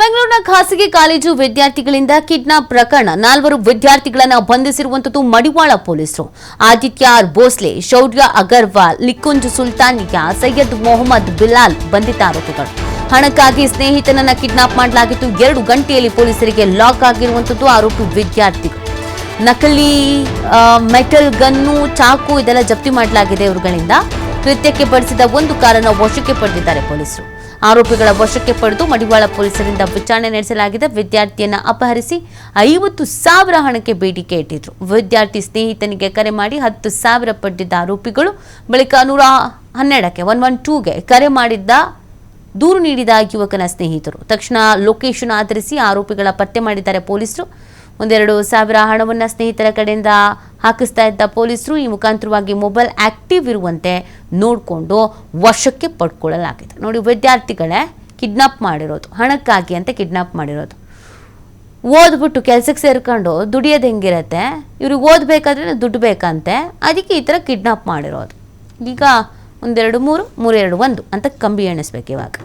ಬೆಂಗಳೂರಿನ ಖಾಸಗಿ ಕಾಲೇಜು ವಿದ್ಯಾರ್ಥಿಗಳಿಂದ ಕಿಡ್ನಾಪ್ ಪ್ರಕರಣ 4 ವಿದ್ಯಾರ್ಥಿಗಳನ್ನು ಬಂಧಿಸಿರುವಂತದ್ದು ಮಡಿವಾಳ ಪೊಲೀಸರು. ಆದಿತ್ಯ ಆರ್ ಭೋಸ್ಲೆ, ಶೌರ್ಯ ಅಗರ್ವಾಲ್, ಲಿಕುಂಜ್ ಸುಲ್ತಾನಿಯಾ, ಸೈಯದ್ ಮೊಹಮ್ಮದ್ ಬಿಲಾಲ್ ಬಂಧಿತ ಆರೋಪಿಗಳು. ಹಣಕ್ಕಾಗಿ ಸ್ನೇಹಿತನನ್ನ ಕಿಡ್ನಾಪ್ ಮಾಡಲಾಗಿತ್ತು. 2 ಗಂಟೆಯಲ್ಲಿ ಪೊಲೀಸರಿಗೆ ಲಾಕ್ ಆಗಿರುವಂತದ್ದು ಆರೋಪಿ ವಿದ್ಯಾರ್ಥಿಗಳು. ನಕಲಿ ಮೆಟಲ್ ಗನ್ನು, ಚಾಕು ಇದೆಲ್ಲ ಜಪ್ತಿ ಮಾಡಲಾಗಿದೆ ಇವುಗಳಿಂದ. ಕೃತ್ಯಕ್ಕೆ ಬಳಸಿದ ಒಂದು ಕಾರನ್ನು ವಶಕ್ಕೆ ಪಡೆದಿದ್ದಾರೆ ಪೊಲೀಸರು. ಆರೋಪಿಗಳ ವಶಕ್ಕೆ ಪಡೆದು ಮಡಿವಾಳ ಪೊಲೀಸರಿಂದ ವಿಚಾರಣೆ ನಡೆಸಲಾಗಿದೆ. ವಿದ್ಯಾರ್ಥಿಯನ್ನ ಅಪಹರಿಸಿ 50,000 ಹಣಕ್ಕೆ ಬೇಡಿಕೆ ಇಟ್ಟಿದ್ರು. ವಿದ್ಯಾರ್ಥಿ ಸ್ನೇಹಿತನಿಗೆ ಕರೆ ಮಾಡಿ 10,000 ಪಡೆದಿದ್ದ ಆರೋಪಿಗಳು ಬಳಿಕ 112ಕ್ಕೆ 112ಗೆ ಕರೆ ಮಾಡಿದ್ದ ದೂರು ನೀಡಿದ ಯುವಕನ ಸ್ನೇಹಿತರು ತಕ್ಷಣ ಲೊಕೇಶನ್ ಆಧರಿಸಿ ಆರೋಪಿಗಳ ಪತ್ತೆ ಮಾಡಿದ್ದಾರೆ ಪೊಲೀಸರು. 1,200 ಹಣವನ್ನು ಸ್ನೇಹಿತರ ಕಡೆಯಿಂದ ಹಾಕಿಸ್ತಾ ಇದ್ದ ಪೊಲೀಸರು ಈ ಮುಖಾಂತರವಾಗಿ ಮೊಬೈಲ್ ಆಕ್ಟಿವ್ ಇರುವಂತೆ ನೋಡಿಕೊಂಡು ವಶಕ್ಕೆ ಪಡ್ಕೊಳ್ಳಲಾಗಿದೆ. ನೋಡಿ, ವಿದ್ಯಾರ್ಥಿಗಳೇ ಕಿಡ್ನಾಪ್ ಮಾಡಿರೋದು, ಹಣಕ್ಕಾಗಿ ಅಂತ ಕಿಡ್ನಾಪ್ ಮಾಡಿರೋದು. ಓದ್ಬಿಟ್ಟು ಕೆಲಸಕ್ಕೆ ಸೇರ್ಕೊಂಡು ದುಡಿಯೋದು ಹೆಂಗಿರತ್ತೆ, ಇವ್ರಿಗೆ ಓದಬೇಕಾದ್ರೆ ದುಡ್ಡು ಬೇಕಂತೆ, ಅದಕ್ಕೆ ಈ ಥರ ಕಿಡ್ನಾಪ್ ಮಾಡಿರೋದು. ಈಗ 1 2 3 3 2 1 ಅಂತ ಕಂಬಿ ಎಣಿಸ್ಬೇಕು ಇವಾಗ.